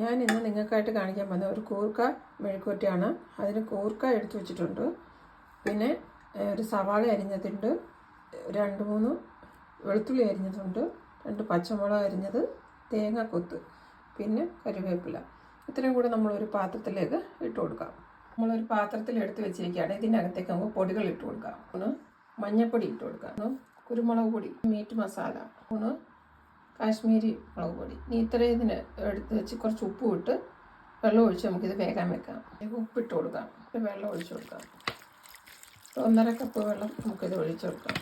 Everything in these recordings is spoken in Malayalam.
ഞാൻ ഇന്ന് നിങ്ങൾക്കായിട്ട് കാണിക്കാൻ പോകുന്ന ഒരു കൂർക്ക മെഴുക്കുവരട്ടിയാണ്. അതിന് കൂർക്ക എടുത്തു വെച്ചിട്ടുണ്ട്, പിന്നെ ഒരു സവാള അരിഞ്ഞതുണ്ട്, 2-3 വെളുത്തുള്ളി അരിഞ്ഞതുണ്ട്, 2 പച്ചമുളക് അരിഞ്ഞത്, തേങ്ങാക്കൊത്ത്, പിന്നെ കറിവേപ്പില. ഇത്രയും കൂടെ നമ്മളൊരു പാത്രത്തിലേക്ക് ഇട്ട് കൊടുക്കാം. നമ്മളൊരു പാത്രത്തിൽ എടുത്ത് വെച്ചിരിക്കുകയാണ്. ഇതിനകത്തേക്ക് നമുക്ക് പൊടികൾ ഇട്ട് കൊടുക്കാം. ഒന്ന് മഞ്ഞൾപ്പൊടി ഇട്ട് കൊടുക്കാം, ഒന്ന് കുരുമുളക് പൊടി, മീറ്റ് മസാല, ഒന്ന് കാശ്മീരി മുളക് പൊടി. ഇനി ഇത്രയും ഇതിന് എടുത്ത് വെച്ച് കുറച്ച് ഉപ്പ് ഇട്ട് വെള്ളം ഒഴിച്ച് നമുക്കിത് വേഗം വെക്കാം. ഉപ്പിട്ട് കൊടുക്കാം, വെള്ളം ഒഴിച്ച് കൊടുക്കാം. 1.5 കപ്പ് വെള്ളം നമുക്കിത് ഒഴിച്ച് കൊടുക്കാം.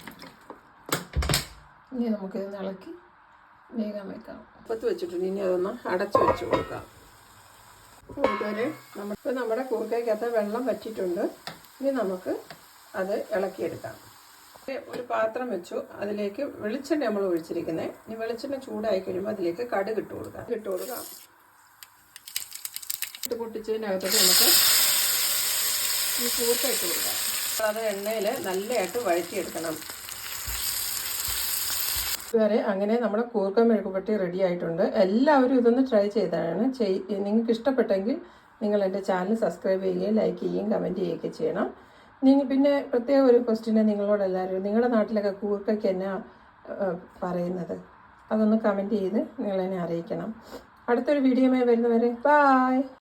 ഇനി നമുക്കിത് ഇളക്കി വേഗം വെക്കാം. ഉപ്പത്ത് വെച്ചിട്ടുണ്ട്, ഇനി അതൊന്ന് അടച്ച് വെച്ച് കൊടുക്കാം. ഇതുവരെ നമ്മുടെ കൂർക്കയ്ക്കകത്ത് വെള്ളം വറ്റിയിട്ടുണ്ട്. ഇനി നമുക്ക് അത് ഇളക്കിയെടുക്കാം. ഒരു പാത്രം വെച്ചു, അതിലേക്ക് വെളിച്ചെണ്ണ നമ്മൾ ഒഴിച്ചിരിക്കുന്നത്. ഇനി വെളിച്ചെണ്ണ ചൂടായി കഴിയുമ്പോൾ അതിലേക്ക് കടുക് ഇട്ട് കൊടുക്കാം. ഇട്ട് പൊട്ടിച്ചതിനകത്തോട്ട് നമുക്ക് ഈ കൂർക്ക ഇട്ട് കൊടുക്കാം. അത് എണ്ണയിൽ നല്ലതായിട്ട് വഴറ്റിയെടുക്കണം. ഇതുവരെ അങ്ങനെ നമ്മുടെ കൂർക്ക മെഴുക്കുവരട്ടി റെഡി ആയിട്ടുണ്ട്. എല്ലാവരും ഇതൊന്ന് ട്രൈ ചെയ്താണ്. നിങ്ങൾക്ക് ഇഷ്ടപ്പെട്ടെങ്കിൽ നിങ്ങൾ എൻ്റെ ചാനൽ സബ്സ്ക്രൈബ് ചെയ്യുകയും ലൈക്ക് ചെയ്യുകയും കമൻറ്റ് ചെയ്യുകയൊക്കെ ചെയ്യണം. പിന്നെ പ്രത്യേക ഒരു ക്വസ്റ്റ്യൻ നിങ്ങളോടെല്ലാവരും, നിങ്ങളുടെ നാട്ടിലൊക്കെ കൂർക്കയ്ക്ക് എന്നാ പറയുന്നത്, അതൊന്ന് കമൻറ്റ് ചെയ്ത് നിങ്ങളെന്നെ അറിയിക്കണം. അടുത്തൊരു വീഡിയോയുമായി വരുന്നവരെ ബൈ.